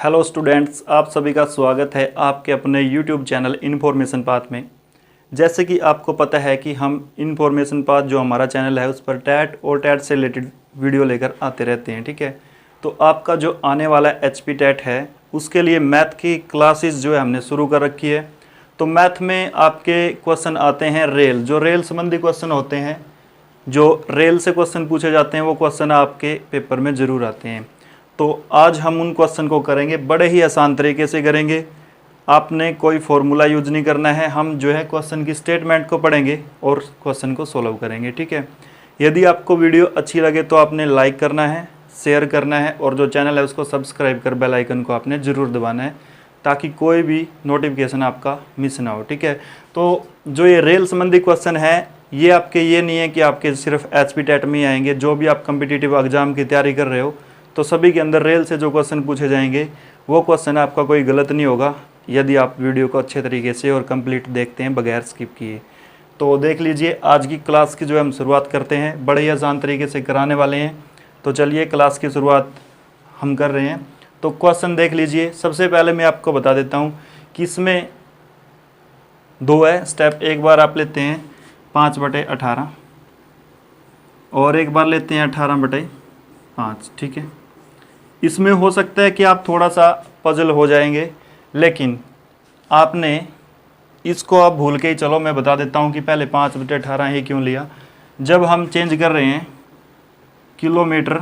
Hello students, आप सभी का स्वागत है आपके अपने यूट्यूब चैनल इन्फॉर्मेशन पाथ में। जैसे कि आपको पता है कि हम इन्फॉर्मेशन पाथ जो हमारा चैनल है उस पर टैट और टैट से रिलेटेड वीडियो लेकर आते रहते हैं। ठीक है, तो आपका जो आने वाला HP टैट है उसके लिए मैथ की क्लासेस जो है हमने शुरू कर रखी है। तो मैथ में आपके क्वेश्चन आते हैं रेल, जो रेल संबंधी क्वेश्चन होते हैं, जो रेल से क्वेश्चन पूछे जाते हैं वो क्वेश्चन आपके पेपर में ज़रूर आते हैं। तो आज हम उन क्वेश्चन को करेंगे, बड़े ही आसान तरीके से करेंगे। आपने कोई फॉर्मूला यूज नहीं करना है, हम जो है क्वेश्चन की स्टेटमेंट को पढ़ेंगे और क्वेश्चन को सोल्व करेंगे। ठीक है, यदि आपको वीडियो अच्छी लगे तो आपने लाइक करना है, शेयर करना है और जो चैनल है उसको सब्सक्राइब कर बेल आइकन को आपने ज़रूर दबाना है ताकि कोई भी नोटिफिकेशन आपका मिस ना हो। ठीक है, तो जो ये रेल संबंधी क्वेश्चन है ये आपके ये नहीं है कि आपके सिर्फ HP टैट में ही आएंगे। जो भी आप कम्पिटिटिव एग्जाम की तैयारी कर रहे हो तो सभी के अंदर रेल से जो क्वेश्चन पूछे जाएंगे वो क्वेश्चन आपका कोई गलत नहीं होगा यदि आप वीडियो को अच्छे तरीके से और कंप्लीट देखते हैं बगैर स्किप किए। तो देख लीजिए, आज की क्लास की जो है हम शुरुआत करते हैं, बड़े ही आसान तरीके से कराने वाले हैं। तो चलिए क्लास की शुरुआत हम कर रहे हैं। तो क्वेश्चन देख लीजिए। सबसे पहले मैं आपको बता देता हूँ कि इसमें दो है स्टेप। एक बार आप लेते हैं 5/18 और एक बार लेते हैं 18/5। ठीक है, इसमें हो सकता है कि आप थोड़ा सा पजल हो जाएंगे, लेकिन आपने इसको आप भूल के ही चलो। मैं बता देता हूँ कि पहले 5/18 ही क्यों लिया। जब हम चेंज कर रहे हैं किलोमीटर,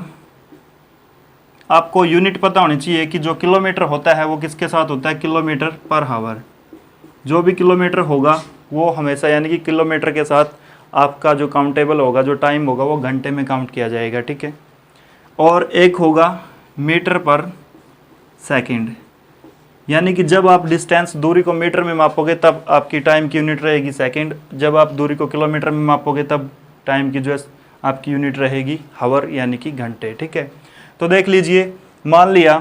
आपको यूनिट पता होनी चाहिए कि जो किलोमीटर होता है वो किसके साथ होता है, किलोमीटर पर हावर। जो भी किलोमीटर होगा वो हमेशा यानी कि किलोमीटर के साथ आपका जो काउंटेबल होगा, जो टाइम होगा वो घंटे में काउंट किया जाएगा। ठीक है, और एक होगा मीटर पर सेकंड, यानी कि जब आप डिस्टेंस दूरी को मीटर में मापोगे तब आपकी टाइम की यूनिट रहेगी सेकंड। जब आप दूरी को किलोमीटर में मापोगे तब टाइम की जो है आपकी यूनिट रहेगी हावर यानी कि घंटे। ठीक है, तो देख लीजिए, मान लिया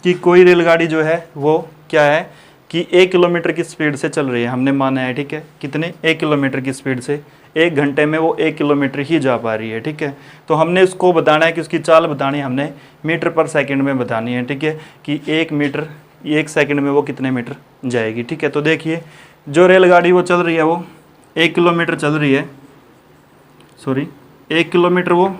कि कोई रेलगाड़ी जो है वो क्या है कि 1 किलोमीटर की स्पीड से चल रही है, हमने माना है। ठीक है, कितने, 1 किलोमीटर की स्पीड से 1 घंटे में वो 1 किलोमीटर ही जा पा रही है। ठीक है, तो हमने उसको बताना है कि उसकी चाल बतानी है, हमने मीटर पर सेकंड में बतानी है। ठीक है, कि 1 मीटर 1 सेकंड में वो कितने मीटर जाएगी। ठीक है, तो देखिए जो रेलगाड़ी वो चल रही है वो 1 किलोमीटर चल रही है, 1 किलोमीटर वो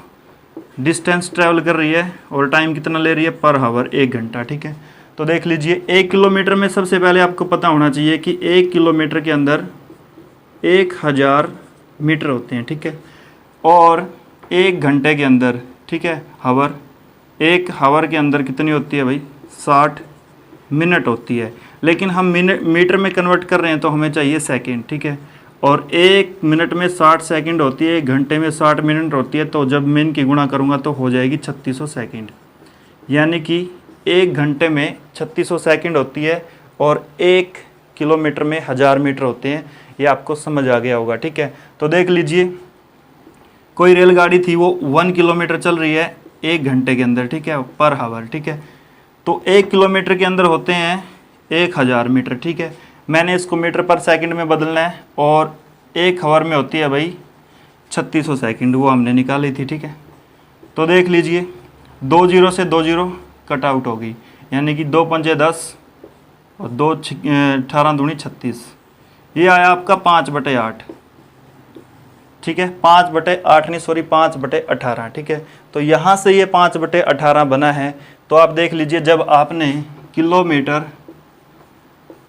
डिस्टेंस ट्रैवल कर रही है और टाइम कितना ले रही है पर हावर, 1 घंटा। ठीक है, तो देख लीजिए 1 किलोमीटर में सबसे पहले आपको पता होना चाहिए कि 1 किलोमीटर के अंदर 1000 मीटर होते हैं। ठीक है, और 1 घंटे के अंदर, ठीक है, हावर, 1 हावर के अंदर कितनी होती है भाई, 60 मिनट होती है। लेकिन हम मीटर में कन्वर्ट कर रहे हैं तो हमें चाहिए सेकंड। ठीक है, और 1 मिनट में 60 सेकंड होती है, 1 घंटे में 60 मिनट होती है। तो जब मैं इनकी गुणा करूँगा तो हो जाएगी 3600 सेकंड, यानी कि 1 घंटे में 3600 सेकंड होती है और 1 किलोमीटर में 1000 मीटर होते हैं। ये आपको समझ आ गया होगा। ठीक है, तो देख लीजिए कोई रेलगाड़ी थी वो 1 किलोमीटर चल रही है 1 घंटे के अंदर। ठीक है, पर हावर। ठीक है, तो 1 किलोमीटर के अंदर होते हैं 1000 मीटर। ठीक है, मैंने इसको मीटर पर सेकंड में बदलना है और 1 हावर में होती है भाई 3600 सेकंड, वो हमने निकाली थी। ठीक है, तो देख लीजिए 2 जीरो से 2 जीरो कट आउट होगी, यानी कि 2 पंजे 10 और 2 18 दूनी 36। ये आया आपका 5/8। ठीक है, 5/8 नहीं, सॉरी 5/18। ठीक है, तो यहाँ से ये 5/18 बना है। तो आप देख लीजिए जब आपने किलोमीटर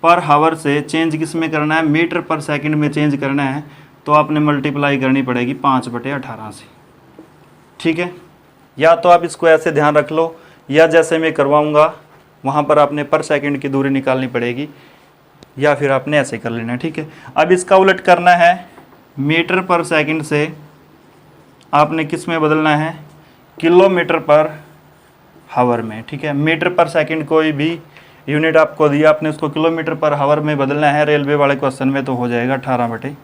पर हावर से चेंज किस में करना है, मीटर पर सेकंड में चेंज करना है, तो आपने मल्टीप्लाई करनी पड़ेगी 5/18 से। ठीक है, या तो आप इसको ऐसे ध्यान रख लो, या जैसे मैं करवाऊँगा वहाँ पर आपने पर सेकंड की दूरी निकालनी पड़ेगी, या फिर आपने ऐसे कर लेना है। ठीक है, अब इसका उलट करना है, मीटर पर सेकंड से आपने किस में बदलना है, किलोमीटर पर हावर में। ठीक है, मीटर पर सेकंड कोई भी यूनिट आपको दिया, आपने उसको किलोमीटर पर हावर में बदलना है रेलवे वाले क्वेश्चन में, तो हो जाएगा 18/5।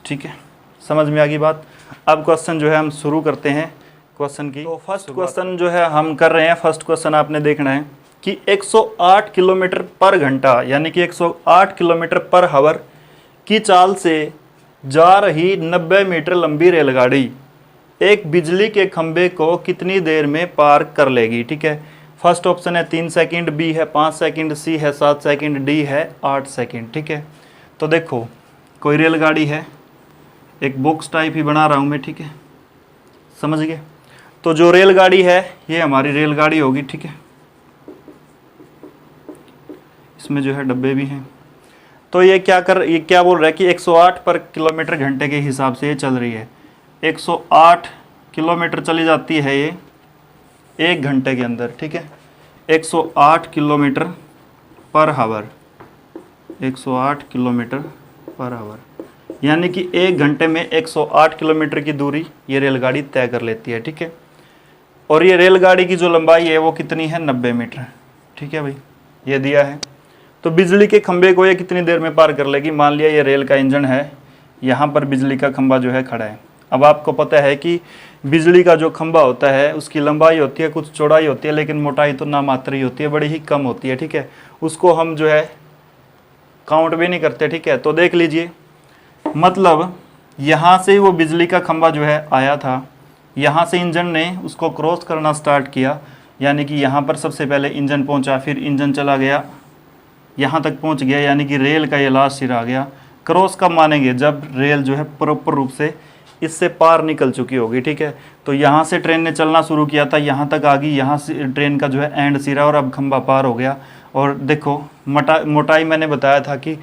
ठीक है, समझ में आ गई बात। अब क्वेश्चन जो है हम शुरू करते हैं क्वेश्चन की। तो फर्स्ट क्वेश्चन जो है हम कर रहे हैं, फर्स्ट क्वेश्चन आपने देखना है कि 108 किलोमीटर पर घंटा यानी कि 108 किलोमीटर पर हावर की चाल से जा रही 90 मीटर लंबी रेलगाड़ी एक बिजली के खंभे को कितनी देर में पार कर लेगी। ठीक है, फर्स्ट ऑप्शन है 3 सेकंड, बी है 5 सेकंड, सी है 7 सेकंड, डी है 8 सेकंड। ठीक है, तो देखो कोई रेलगाड़ी है, एक बॉक्स टाइप ही बना रहा हूँ मैं। ठीक है, समझ गए। तो जो रेलगाड़ी है ये हमारी रेलगाड़ी होगी। ठीक है, इसमें जो है डब्बे भी हैं। तो ये क्या बोल रहा है कि 108 पर किलोमीटर घंटे के हिसाब से ये चल रही है। 108 किलोमीटर चली जाती है ये 1 घंटे के अंदर। ठीक है, 108 किलोमीटर पर हावर, 108 किलोमीटर पर हावर, यानी कि 1 घंटे में 108 किलोमीटर की दूरी ये रेलगाड़ी तय कर लेती है। ठीक है, और ये रेलगाड़ी की जो लंबाई है वो कितनी है, 90 मीटर। ठीक है भाई, ये दिया है। तो बिजली के खंभे को ये कितनी देर में पार कर लेगी। मान लिया ये रेल का इंजन है, यहाँ पर बिजली का खंभा जो है खड़ा है। अब आपको पता है कि बिजली का जो खंभा होता है उसकी लंबाई होती है, कुछ चौड़ाई होती है, लेकिन मोटाई तो नामात्र ही होती है, बड़ी ही कम होती है। ठीक है, उसको हम जो है काउंट भी नहीं करते। ठीक है, तो देख लीजिए, मतलब यहाँ से वो बिजली का खंभा जो है आया था, यहाँ से इंजन ने उसको क्रॉस करना स्टार्ट किया, यानी कि यहाँ पर सबसे पहले इंजन पहुँचा, फिर इंजन चला गया यहाँ तक पहुँच गया, यानी कि रेल का ये लास्ट सिरा आ गया। क्रॉस कब मानेंगे, जब रेल जो है प्रॉपर रूप से इससे पार निकल चुकी होगी। ठीक है, तो यहाँ से ट्रेन ने चलना शुरू किया था, यहाँ तक आ गई, यहाँ से ट्रेन का जो है एंड सिरा, और अब खंभा पार हो गया। और देखो मोटाई मैंने बताया था कि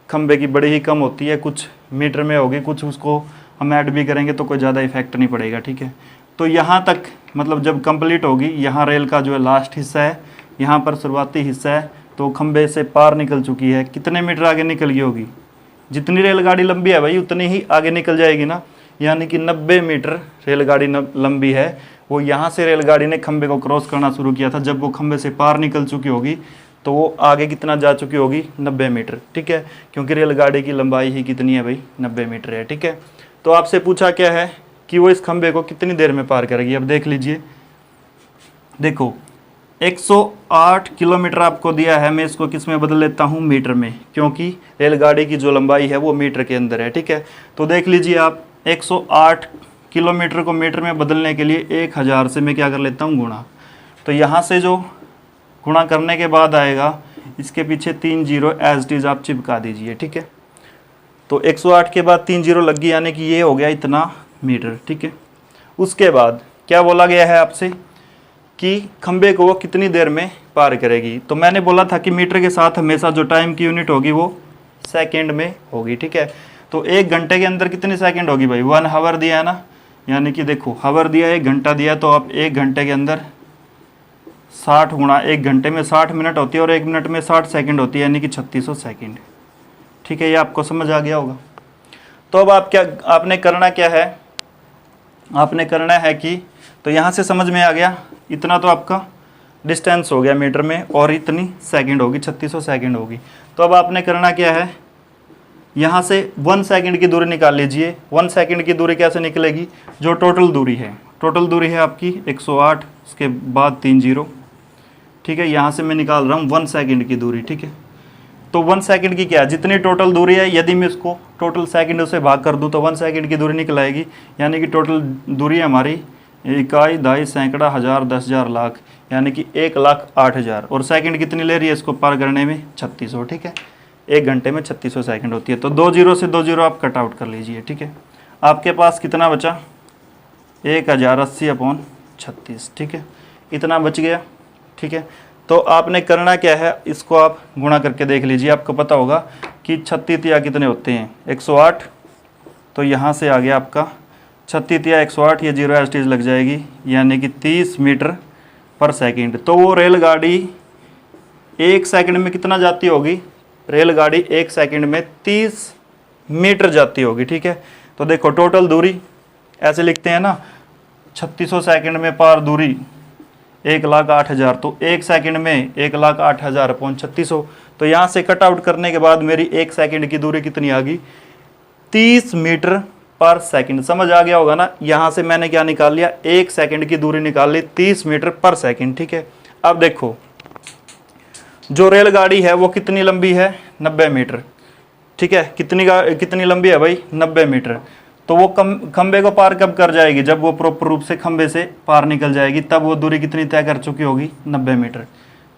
खंभे की बड़ी ही कम होती है, कुछ मीटर में होगी, कुछ उसको हम ऐड भी करेंगे तो कोई ज़्यादा इफेक्ट नहीं पड़ेगा। ठीक है, तो यहाँ तक मतलब जब कंप्लीट होगी, यहाँ रेल का जो है लास्ट हिस्सा है, यहाँ पर शुरुआती हिस्सा है, तो खंभे से पार निकल चुकी है। कितने मीटर आगे निकल गई होगी, जितनी रेलगाड़ी लंबी है भाई उतनी ही आगे निकल जाएगी ना, यानी कि 90 मीटर रेलगाड़ी लंबी है। वो यहाँ से रेलगाड़ी ने खंभे को क्रॉस करना शुरू किया था, जब वो खंभे से पार निकल चुकी होगी तो वो आगे कितना जा चुकी होगी, 90 मीटर। ठीक है, क्योंकि रेलगाड़ी की लंबाई ही कितनी है भाई, 90 मीटर है। ठीक है, तो आपसे पूछा क्या है कि वो इस खंभे को कितनी देर में पार करेगी। अब देख लीजिए, देखो 108 किलोमीटर आपको दिया है, मैं इसको किस में बदल लेता हूँ, मीटर में, क्योंकि रेलगाड़ी की जो लंबाई है वो मीटर के अंदर है। ठीक है, तो देख लीजिए आप, 108 किलोमीटर को मीटर में बदलने के लिए 1000 से मैं क्या कर लेता हूँ, गुणा। तो यहाँ से जो गुणा करने के बाद आएगा, इसके पीछे 3 जीरो एज इट इज आप चिपका दीजिए। ठीक है, तो 108 के बाद 3 जीरो लग गई, यानी कि ये हो गया इतना मीटर। ठीक है, उसके बाद क्या बोला गया है आपसे कि खंबे को वो कितनी देर में पार करेगी। तो मैंने बोला था कि मीटर के साथ हमेशा जो टाइम की यूनिट होगी वो सेकंड में होगी। ठीक है, तो 1 घंटे के अंदर कितनी सेकंड होगी भाई, 1 हावर दिया है ना, यानी कि देखो हावर दिया, 1 घंटा दिया, तो आप 1 घंटे के अंदर 60 गुणा 1 घंटे में 60 मिनट होती है, और 1 मिनट में 60 सेकंड होती है, यानी कि 3600 सेकंड। ठीक है, ये आपको समझ आ गया होगा। तो अब आपने करना क्या है, आपने करना है कि, तो यहाँ से समझ में आ गया, इतना तो आपका डिस्टेंस हो गया मीटर में, और इतनी सेकंड होगी, 3600 सेकंड होगी। तो अब आपने करना क्या है, यहाँ से 1 सेकंड की दूरी निकाल लीजिए। 1 सेकंड की दूरी कैसे निकलेगी, जो टोटल दूरी है, टोटल दूरी है आपकी 108, उसके बाद 3 जीरो। ठीक है, यहाँ से मैं निकाल रहा हूँ 1 सेकंड की दूरी। ठीक है, तो 1 सेकंड की क्या, जितनी टोटल दूरी है, यदि मैं इसको टोटल सेकंड से भाग कर दूँ तो 1 सेकंड की दूरी निकल आएगी, यानी कि टोटल दूरी हमारी इकाई, दहाई, सैकड़ा, हज़ार, 10,000, लाख, यानी कि 1,08,000। और सेकंड कितनी ले रही है इसको पार करने में, 3600। ठीक है, 1 घंटे में 3600 सेकंड होती है। तो 2 जीरो से 2 जीरो आप कट आउट कर लीजिए। ठीक है, आपके पास कितना बचा, 1080/36। ठीक है, इतना बच गया। ठीक है, तो आपने करना क्या है, इसको आप गुणा करके देख लीजिए, आपको पता होगा कि 36 तिया कितने होते हैं, 108। तो यहाँ से आ गया आपका 36 तिया 108, ये जीरो एज इट इज लग जाएगी, यानी कि 30 मीटर पर सेकंड। तो वो रेलगाड़ी 1 सेकंड में कितना जाती होगी, रेलगाड़ी 1 सेकंड में 30 मीटर जाती होगी। ठीक है, तो देखो टोटल दूरी ऐसे लिखते हैं ना, 3600 सेकंड में पार दूरी 1,08,000, तो 1 सेकंड में 1,08,000/3600। तो यहाँ से कट आउट करने के बाद मेरी 1 सेकंड की दूरी कितनी आ गई, 30 मीटर पर सेकंड। समझ आ गया होगा ना, यहाँ से मैंने क्या निकाल लिया, 1 सेकंड की दूरी निकाल ली, 30 मीटर पर सेकंड। ठीक है, अब देखो जो रेलगाड़ी है वो कितनी लंबी है, 90 मीटर। ठीक है, कितनी लंबी है भाई, 90 मीटर। तो वो खंबे को पार कब कर जाएगी, जब वो प्रॉपर रूप से खंबे से पार निकल जाएगी, तब वो दूरी कितनी तय कर चुकी होगी, 90 मीटर।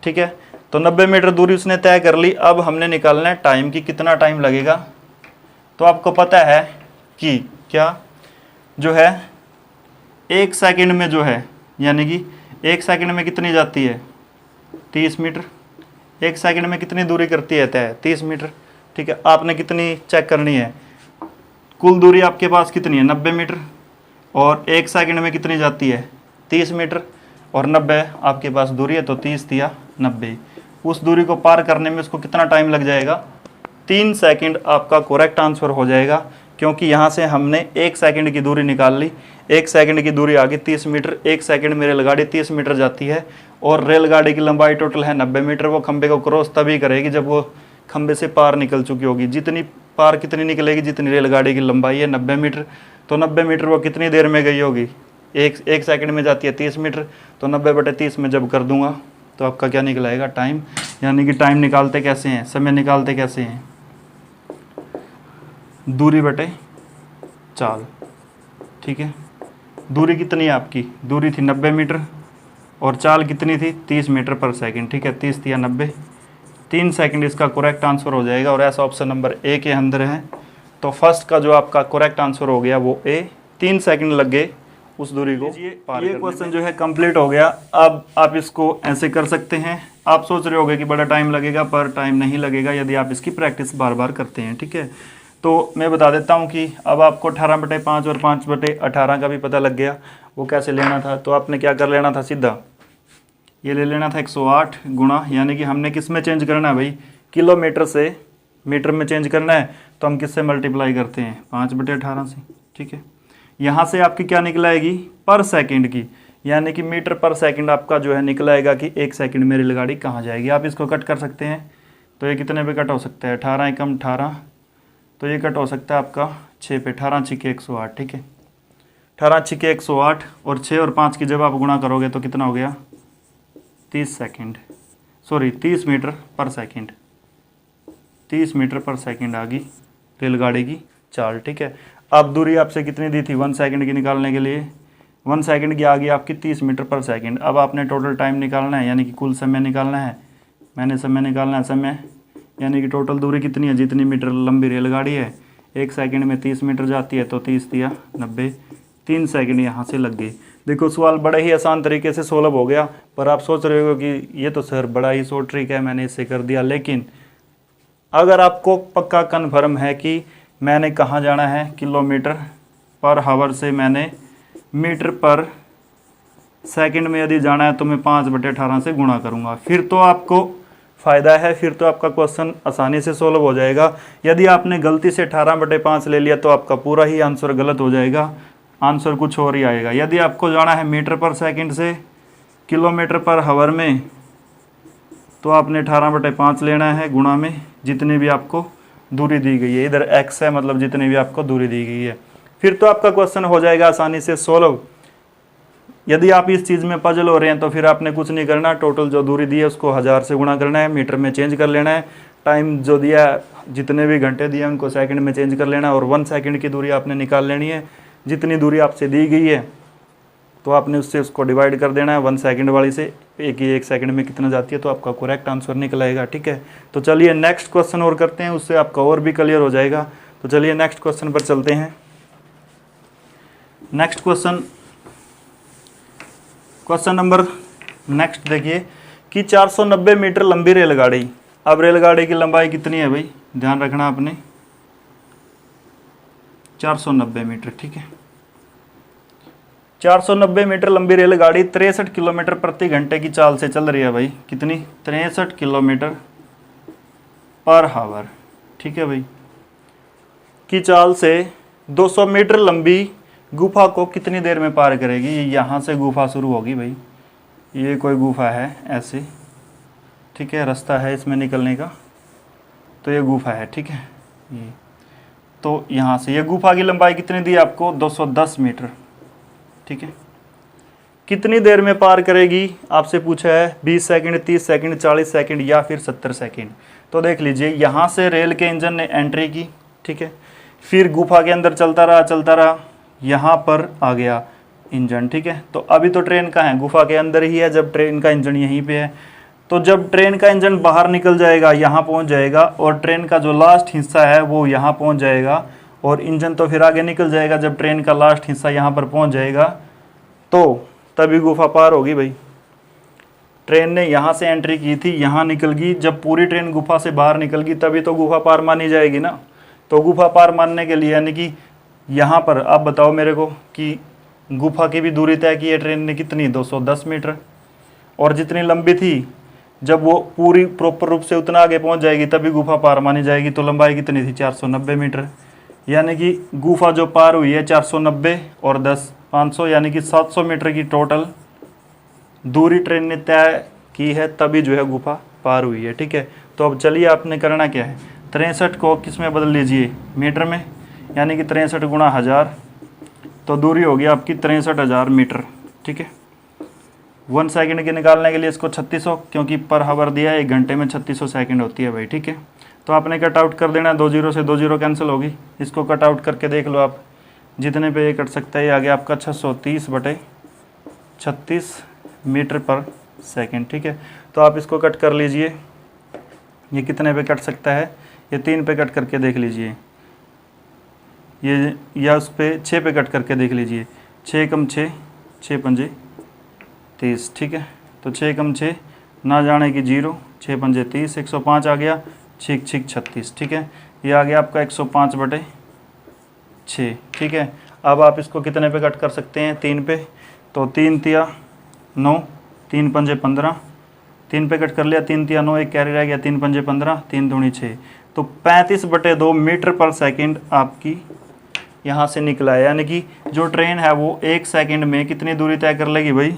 ठीक है, तो 90 मीटर दूरी उसने तय कर ली। अब हमने निकालना है टाइम की कितना टाइम लगेगा। तो आपको पता है कि क्या जो है 1 सेकंड में जो है, यानी कि 1 सेकंड में कितनी जाती है, 30 मीटर। 1 सेकंड में कितनी दूरी करती है तय, 30 मीटर। ठीक है, आपने कितनी चेक करनी है, कुल दूरी आपके पास कितनी है, 90 मीटर, और 1 सेकंड में कितनी जाती है, 30 मीटर, और 90 आपके पास दूरी है, तो 30 दिया 90। उस दूरी को पार करने में उसको कितना टाइम लग जाएगा, 3 सेकंड आपका करेक्ट आंसर हो जाएगा, क्योंकि यहाँ से हमने 1 सेकंड की दूरी निकाल ली। 1 सेकंड की दूरी आ गई 30 मीटर। 1 सेकंड में रेलगाड़ी 30 मीटर जाती है, और रेलगाड़ी की लंबाई टोटल है 90 मीटर। वो खंबे को क्रॉस तभी करेगी जब वो खंबे से पार निकल चुकी होगी। जितनी पार कितनी निकलेगी, जितनी रेलगाड़ी की लंबाई है 90 मीटर, तो 90 मीटर वो कितनी देर में गई होगी, एक सेकंड में जाती है 30 मीटर, तो 90/30 में जब कर दूंगा तो आपका क्या निकलाएगा, टाइम। यानी कि टाइम निकालते कैसे हैं, समय निकालते कैसे हैं, दूरी बटे चाल। ठीक है, दूरी कितनी है आपकी, दूरी थी 90 मीटर और चाल कितनी थी, 30 मीटर पर सेकंड। ठीक है, 30 या 90, 3 सेकंड इसका करेक्ट आंसर हो जाएगा। और ऐसा ऑप्शन नंबर ए के अंदर है। तो फर्स्ट का जो आपका करेक्ट आंसर हो गया वो ए, 3 सेकंड लग गए उस दूरी को पार। ये क्वेश्चन जो है कंप्लीट हो गया। अब आप इसको ऐसे कर सकते हैं। आप सोच रहे होगे कि बड़ा टाइम लगेगा, पर टाइम नहीं लगेगा यदि आप इसकी प्रैक्टिस बार बार करते हैं। ठीक है, तो मैं बता देता हूँ कि अब आपको 18/5 और 5/18 का भी पता लग गया। वो कैसे लेना था, तो आपने क्या कर लेना था, सीधा ये ले लेना था 108 गुणा, यानी कि हमने किस में चेंज करना है भाई, किलोमीटर से मीटर में चेंज करना है, तो हम किससे मल्टीप्लाई करते हैं, 5/18 से। ठीक है, यहाँ से आपकी क्या निकलाएगी, पर सेकंड की, यानी कि मीटर पर सेकंड आपका जो है निकलाएगा कि 1 सेकंड में रेलगाड़ी कहाँ जाएगी। आप इसको कट कर सकते हैं, तो ये कितने पे कट हो सकता है, 18 एकम 18, तो ये कट हो सकता है आपका 6 पे, 18 छिके 108। ठीक है, 18 छिके 108, और 6 और 5 की जब आप गुणा करोगे तो कितना हो गया, 30 सेकंड, सॉरी 30 मीटर पर सेकंड। 30 मीटर पर सेकंड आ गई रेलगाड़ी की चाल। ठीक है, अब दूरी आपसे कितनी दी थी 1 सेकंड की निकालने के लिए, 1 सेकंड की आ गई आपकी 30 मीटर पर सेकंड। अब आपने टोटल टाइम निकालना है, यानी कि कुल समय निकालना है। मैंने समय निकालना है, समय यानी कि टोटल दूरी कितनी है, जितनी मीटर लंबी रेलगाड़ी है, 1 सेकंड में 30 मीटर जाती है, तो 30 दिया 90, 3 सेकंड यहाँ से लग गई। देखो सवाल बड़े ही आसान तरीके से सोल्व हो गया। पर आप सोच रहे हो कि ये तो सर बड़ा ही शॉर्ट ट्रिक है, मैंने इससे कर दिया। लेकिन अगर आपको पक्का कन्फर्म है कि मैंने कहाँ जाना है, किलोमीटर पर हावर से मैंने मीटर पर सेकंड में यदि जाना है, तो मैं 5/18 से गुणा करूँगा, फिर तो आपको फ़ायदा है, फिर तो आपका क्वेश्चन आसानी से सोल्व हो जाएगा। यदि आपने गलती से 18/5 ले लिया तो आपका पूरा ही आंसर गलत हो जाएगा, आंसर कुछ और ही आएगा। यदि आपको जाना है मीटर पर सेकंड से किलोमीटर पर हावर में, तो आपने 18/5 लेना है गुणा में जितनी भी आपको दूरी दी गई है। इधर x है, मतलब जितनी भी आपको दूरी दी गई है, फिर तो आपका क्वेश्चन हो जाएगा आसानी से सोल्व। यदि आप इस चीज़ में पजल हो रहे हैं, तो फिर आपने कुछ नहीं करना, टोटल जो दूरी दी है उसको 1000 से गुणा करना है, मीटर में चेंज कर लेना है, टाइम जो दिया जितने भी घंटे दिए उनको सेकंड में चेंज कर लेना है, और 1 सेकंड की दूरी आपने निकाल लेनी है। जितनी दूरी आपसे दी गई है तो आपने उससे उसको डिवाइड कर देना है 1 सेकंड वाली से, एक ही 1 सेकंड में कितना जाती है, तो आपका करेक्ट आंसर निकल आएगा। ठीक है, तो चलिए नेक्स्ट क्वेश्चन और करते हैं, उससे आपका और भी क्लियर हो जाएगा। तो चलिए नेक्स्ट क्वेश्चन पर चलते हैं। नेक्स्ट क्वेश्चन नंबर नेक्स्ट देखिए कि 490 मीटर लंबी रेलगाड़ी। अब रेलगाड़ी की लंबाई कितनी है भाई, ध्यान रखना आपने, 490 मीटर। ठीक है, 490 मीटर लंबी रेलगाड़ी 63 किलोमीटर प्रति घंटे की चाल से चल रही है भाई, कितनी, 63 किलोमीटर पर हावर। ठीक है भाई, की चाल से 200 मीटर लंबी गुफा को कितनी देर में पार करेगी। यहाँ से गुफा शुरू होगी भाई, ये कोई गुफा है ऐसे, ठीक है, रास्ता है इसमें निकलने का, तो ये गुफा है। ठीक है, ये तो यहाँ से ये गुफा की लंबाई कितनी दी आपको, 210 मीटर। ठीक है, कितनी देर में पार करेगी आपसे पूछा है, 20 सेकंड, 30 सेकंड, 40 सेकंड या फिर 70 सेकंड। तो देख लीजिए, यहाँ से रेल के इंजन ने एंट्री की। ठीक है, फिर गुफा के अंदर चलता रहा, यहाँ पर आ गया इंजन, ठीक है। तो अभी तो ट्रेन का है गुफा के अंदर ही है, जब ट्रेन का इंजन यहीं पे है, तो जब ट्रेन का इंजन बाहर निकल जाएगा यहाँ पहुँच जाएगा, और ट्रेन का जो लास्ट हिस्सा है वो यहाँ पहुँच जाएगा, और इंजन तो फिर आगे निकल जाएगा जब ट्रेन का लास्ट हिस्सा यहाँ पर पहुँच जाएगा, तो तभी गुफा पार होगी भाई। ट्रेन ने यहाँ से एंट्री की थी, यहाँ निकल गई, जब पूरी ट्रेन गुफा से बाहर निकल गई तभी तो गुफा पार मानी जाएगी ना। तो गुफा पार मानने के लिए यानी कि यहाँ पर आप बताओ मेरे को कि गुफा की भी दूरी तय की है ट्रेन ने कितनी, 210 मीटर, और जितनी लंबी थी जब वो पूरी प्रॉपर रूप से उतना आगे पहुँच जाएगी तभी गुफा पार मानी जाएगी। तो लंबाई कितनी थी, 490 मीटर, यानी कि गुफा जो पार हुई है 490 और 10 500, यानी कि 700 मीटर की टोटल दूरी ट्रेन ने तय की है, तभी जो है गुफा पार हुई है, ठीक है। तो अब चलिए आपने करना क्या है, 63 को किस में बदल लीजिए, मीटर में, यानी कि 63 गुणा 1000, तो दूरी होगी आपकी 63,000 मीटर, ठीक है। 1 सेकंड के निकालने के लिए इसको 3600, क्योंकि पर हावर दिया है, 1 घंटे में 3600 सेकंड होती है भाई, ठीक है। तो आपने कट आउट कर देना, 2 जीरो से 2 जीरो कैंसिल होगी, इसको कट आउट करके देख लो आप जितने पे ये कट सकता है, ये आ गया आपका 630/36 मीटर पर सेकंड, ठीक है। तो आप इसको कट कर लीजिए, ये कितने पे कट सकता है, ये 3 पे कट करके देख लीजिए, ये या उस पे 6 पे कट करके देख लीजिए, 6 कम 6, 6 पंजे 30, ठीक है। तो 6 कम 6 ना जाने की 0, 6 पंजे 30, 105 आ गया, 6 6 36, ठीक है। ये आ गया आपका 105/6, ठीक है। अब आप इसको कितने पे कट कर सकते हैं, 3 पे, तो 3 तिया 9, 3 पंजे 15, 3 पे कट कर लिया, 3 तिया 9, एक कैरी रह गया, 3 पंजे 15, 3 दूनी 6, तो 35/2 मीटर पर सेकंड आपकी यहाँ से निकला है। यानी कि जो ट्रेन है वो 1 सेकंड में कितनी दूरी तय कर लेगी भाई,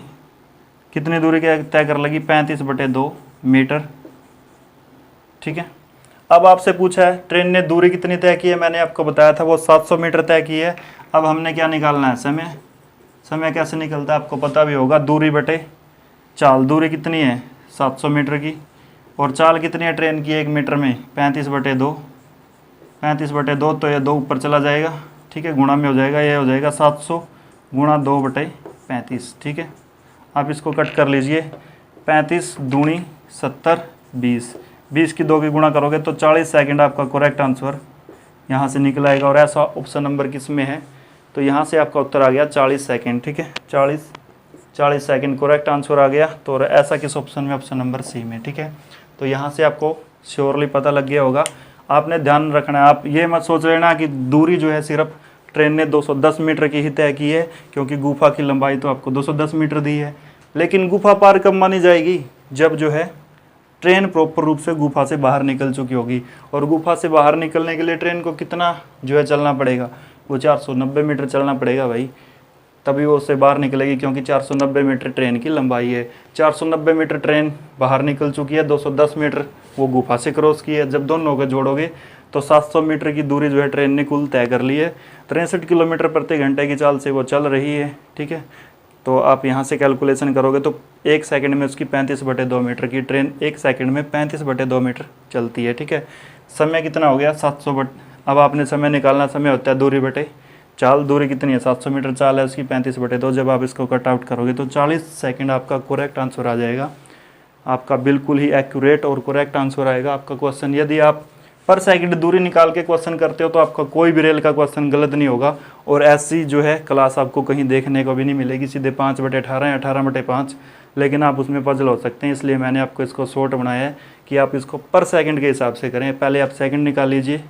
कितनी दूरी तय कर लेगी, 35/2 मीटर, ठीक है। अब आपसे पूछा है ट्रेन ने दूरी कितनी तय की है, मैंने आपको बताया था वो 700 मीटर तय की है। अब हमने क्या निकालना है, समय। समय कैसे निकलता है आपको पता भी होगा, दूरी बटे चाल। दूरी कितनी है 700 मीटर की, और चाल कितनी है ट्रेन की 1 मीटर में, 35/2, 35/2, तो ये 2 ऊपर चला जाएगा, ठीक है, गुणा में हो जाएगा, ये हो जाएगा 700 गुणा 2/35, ठीक है। आप इसको कट कर लीजिए, 35 दूनी 70, 20 की 2 की गुणा करोगे तो 40 सेकंड आपका करेक्ट आंसर यहाँ से निकल आएगा। और ऐसा ऑप्शन नंबर किस में है, तो यहाँ से आपका उत्तर आ गया 40 सेकंड, ठीक है। 40 सेकंड करेक्ट आंसर आ गया। तो ऐसा किस ऑप्शन में, ऑप्शन नंबर सी में, ठीक है। तो यहाँ से आपको श्योरली पता लग गया होगा। आपने ध्यान रखना है, आप ये मत सोच लेना कि दूरी जो है सिर्फ ट्रेन ने 210 मीटर की ही तय की है, क्योंकि गुफा की लंबाई तो आपको 210 मीटर दी है। लेकिन गुफा पार कब मानी जाएगी, जब जो है ट्रेन प्रॉपर रूप से गुफा से बाहर निकल चुकी होगी। और गुफा से बाहर निकलने के लिए ट्रेन को कितना जो है चलना पड़ेगा, वो 490 मीटर चलना पड़ेगा भाई, तभी वो उससे बाहर निकलेगी, क्योंकि 490 मीटर ट्रेन की लंबाई है। 490 मीटर ट्रेन बाहर निकल चुकी है, 210 मीटर वो गुफा से क्रॉस की है। जब दोनों को जोड़ोगे तो 700 मीटर की दूरी जो है ट्रेन ने कुल तय कर ली है। 63 किलोमीटर प्रति घंटे की चाल से वो चल रही है, ठीक है। तो आप यहाँ से कैलकुलेशन करोगे तो 1 सेकंड में उसकी 35/2 मीटर की ट्रेन 1 सेकंड में 35/2 मीटर चलती है, ठीक है। समय कितना हो गया 700 अब आपने समय निकालना, समय होता है दूरी बटे चाल। दूरी कितनी है 700 मीटर, चाल है उसकी 35/2। जब आप इसको कट आउट करोगे तो 40 सेकंड आपका करेक्ट आंसर आ जाएगा। आपका बिल्कुल ही एक्यूरेट और करेक्ट आंसर आएगा आपका क्वेश्चन। यदि आप पर सेकंड दूरी निकाल के क्वेश्चन करते हो तो आपका कोई भी रेल का क्वेश्चन गलत नहीं होगा। और ऐसी जो है क्लास आपको कहीं देखने को भी नहीं मिलेगी, सीधे 5/18 या 18/5, लेकिन आप उसमें पजल हो सकते हैं। इसलिए मैंने आपको इसको शॉर्ट बनाया है कि आप इसको पर सेकंड के हिसाब से करें। पहले आप सेकंड निकाल लीजिए,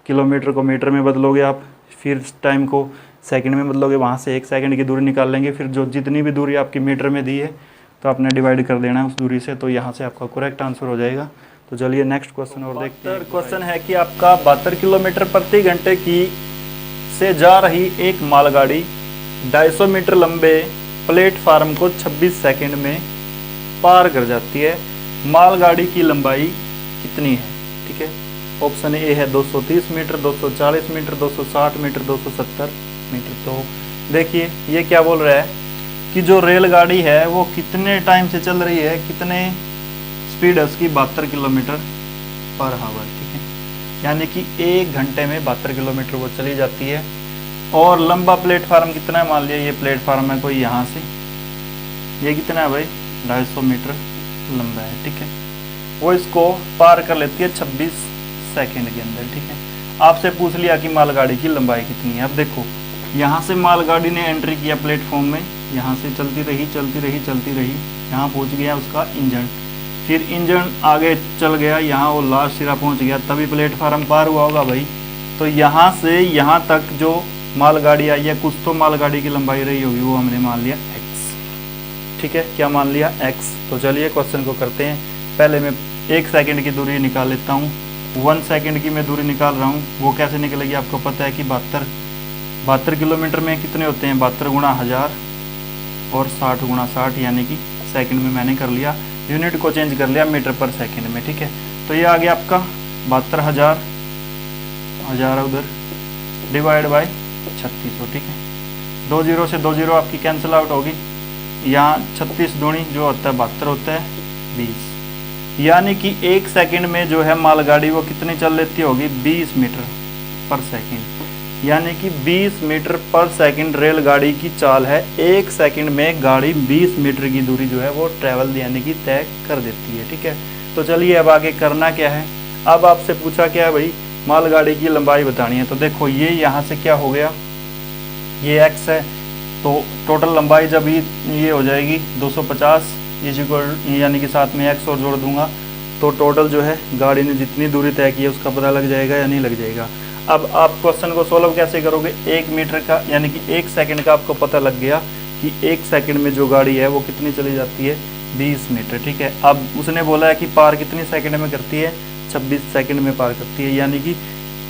किलोमीटर को मीटर में बदलोगे आप, फिर टाइम को सेकंड में बदलोगे, वहाँ से 1 सेकंड की दूरी निकाल लेंगे। फिर जो जितनी भी दूरी आपकी मीटर में दी है तो आपने डिवाइड कर देना है उस दूरी से, तो यहाँ से आपका करेक्ट आंसर हो जाएगा। तो चलिए नेक्स्ट क्वेश्चन और देखते हैं। क्वेश्चन है कि आपका 72 किलोमीटर प्रति घंटे की से जा रही एक मालगाड़ी 250 मीटर लंबे प्लेटफार्म को 26 सेकंड में पार कर जाती है। मालगाड़ी की लंबाई कितनी है, ठीक है। ऑप्शन ए है 230 मीटर, 240 मीटर, 260 मीटर, 270 मीटर। तो देखिए ये क्या बोल रहा है कि जो रेलगाड़ी है वो कितने टाइम से चल रही है, कितने स्पीड है उसकी, 72 किलोमीटर पर आवर, ठीक है। यानी कि 1 घंटे में 72 किलोमीटर वो चली जाती है। और लंबा प्लेटफार्म कितना है, मान लिया ये प्लेटफार्म है कोई यहाँ से, ये कितना है भाई 250 मीटर लंबा है, ठीक है। वो इसको पार कर लेती है 26 सेकंड के अंदर, ठीक है। आपसे पूछ लिया कि मालगाड़ी की लंबाई कितनी है। अब देखो यहाँ से मालगाड़ी ने एंट्री किया प्लेटफॉर्म में, यहाँ से चलती रही चलती रही चलती रही, यहाँ पहुँच गया उसका इंजन, फिर इंजन आगे चल गया, यहाँ वो लास्ट सिरा पहुँच गया, तभी प्लेटफार्म पार हुआ होगा भाई। तो यहाँ से यहाँ तक जो मालगाड़ी आई है, कुछ तो मालगाड़ी की लंबाई रही होगी, वो हमने मान लिया x, ठीक है। क्या मान लिया x। तो चलिए क्वेश्चन को करते हैं। पहले मैं 1 सेकंड की दूरी निकाल लेता हूँ। 1 सेकंड की मैं दूरी निकाल रहा हूँ, वो कैसे निकलेगी आपको पता है कि 72 किलोमीटर में कितने होते हैं, 72 गुणा 1000 और 60 गुणा 60, यानी कि सेकंड में मैंने कर लिया, यूनिट को चेंज कर लिया मीटर पर सेकंड में, ठीक है। तो ये आ गया आपका 72,000, 1000 उधर डिवाइड बाय 3600, ठीक है। 2 0 से 2 0 आपकी कैंसिल आउट होगी। यहाँ 36 दूनी जो होता है 72 होता है 20, यानी कि 1 सेकंड में जो है मालगाड़ी वो कितनी चल लेती होगी, 20 मीटर पर सेकंड, यानी कि 20 मीटर पर सेकंड रेलगाड़ी की चाल है। 1 सेकंड में गाड़ी 20 मीटर की दूरी जो है वो ट्रैवल यानी कि तय कर देती है, ठीक है। तो चलिए अब आगे करना क्या है। अब आपसे पूछा क्या है भाई, मालगाड़ी की लंबाई बतानी है। तो देखो ये यहाँ से क्या हो गया, ये x है, तो टोटल लंबाई जब ये हो जाएगी 250 यानी कि साथ में x और जोड़ दूंगा, तो टोटल जो है गाड़ी ने जितनी दूरी तय की है उसका पता लग जाएगा या नहीं लग जाएगा। अब आप क्वेश्चन को सोल्व कैसे करोगे, 1 मीटर का यानी कि 1 सेकंड का आपको पता लग गया कि 1 सेकंड में जो गाड़ी है वो कितनी चली जाती है, 20 मीटर, ठीक है। अब उसने बोला है कि पार कितनी सेकंड में करती है, 26 सेकंड में पार करती है, यानी कि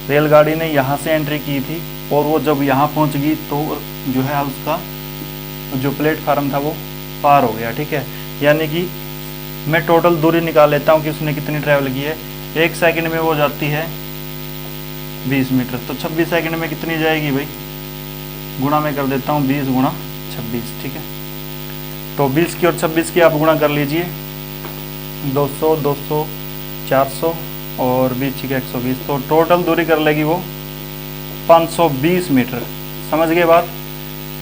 रेलगाड़ी ने यहाँ से एंट्री की थी और वो जब यहाँ पहुँच गई तो जो है उसका जो प्लेटफार्म था वो पार हो गया, ठीक है। यानी कि मैं टोटल दूरी निकाल लेता हूँ कि उसने कितनी ट्रैवल की है। 1 सेकंड में वो जाती है 20 मीटर, तो 26 सेकंड में कितनी जाएगी भाई, गुणा में कर देता हूँ 20 गुणा 26, ठीक है। तो 20 की और 26 की आप गुणा कर लीजिए, 200 200 400 और 20 की 120, तो टोटल दूरी कर लेगी वो 520 मीटर। समझ गए बात।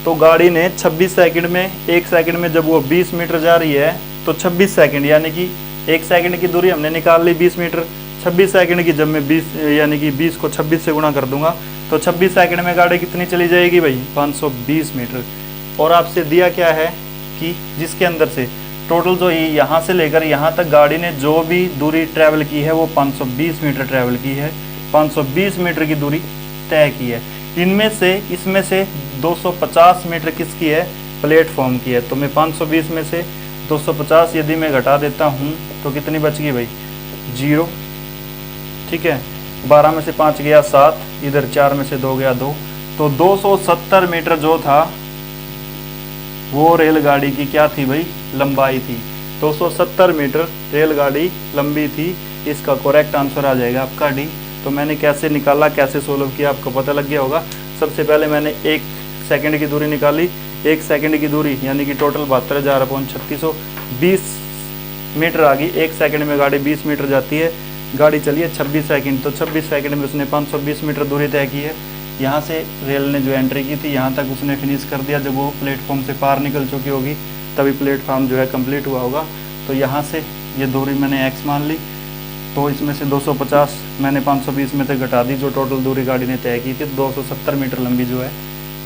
तो गाड़ी ने 26 सेकंड में, 1 सेकंड में जब वो 20 मीटर जा रही है तो 26 सेकंड यानी कि 1 सेकंड की दूरी हमने निकाल ली 20 मीटर, 26 सेकंड की जब मैं 20 यानी कि 20 को 26 से गुणा कर दूंगा तो 26 सेकंड में गाड़ी कितनी चली जाएगी भाई, 520 मीटर। और आपसे दिया क्या है कि जिसके अंदर से टोटल जो यहाँ से लेकर यहाँ तक गाड़ी ने जो भी दूरी ट्रैवल की है वो 520 मीटर ट्रैवल की है, 520 मीटर की दूरी तय की है। इसमें से 250 मीटर किसकी है, प्लेटफॉर्म की है। तो मैं 520 में से 250 यदि मैं घटा देता हूँ तो कितनी बच गई भाई, 0, ठीक है। 12 में से 5 गया 7, इधर 4 में से 2 गया 2, तो 270 मीटर जो था वो रेलगाड़ी की क्या थी भाई, लंबाई थी। 270 मीटर रेलगाड़ी लंबी थी। इसका करेक्ट आंसर आ जाएगा आपका डी। तो मैंने कैसे निकाला, कैसे सोल्व किया आपको पता लग गया होगा। सबसे पहले मैंने 1 सेकंड की दूरी निकाली, 1 सेकंड की दूरी यानी कि टोटल 72,000 अपॉन 3600, 20 मीटर आ गई। 1 सेकंड में गाड़ी 20 मीटर जाती है, गाड़ी चली है 26 सेकंड, तो 26 सेकंड में उसने 520 मीटर दूरी तय की है। यहाँ से रेल ने जो एंट्री की थी यहाँ तक उसने फिनिश कर दिया। जब वो प्लेटफॉर्म से पार निकल चुकी होगी तभी प्लेटफॉर्म जो है कंप्लीट हुआ होगा। तो यहाँ से ये दूरी मैंने x मान ली, तो इसमें से 250 मैंने 520 में से घटा दी, जो टोटल दूरी गाड़ी ने तय की थी। 270 मीटर लंबी जो है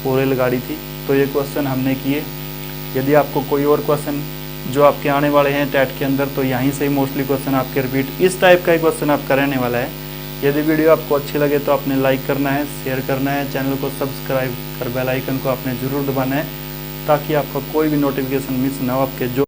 वो रेलगाड़ी थी। तो ये क्वेश्चन हमने किए। यदि आपको कोई और क्वेश्चन जो आपके आने वाले हैं टैट के अंदर, तो यहीं से ही मोस्टली क्वेश्चन आपके रिपीट इस टाइप का ही क्वेश्चन आपका रहने वाला है। यदि वीडियो आपको अच्छी लगे तो आपने लाइक करना है, शेयर करना है, चैनल को सब्सक्राइब कर बेल आइकन को आपने ज़रूर दबाना है ताकि आपका कोई भी नोटिफिकेशन मिस ना हो। आपके जो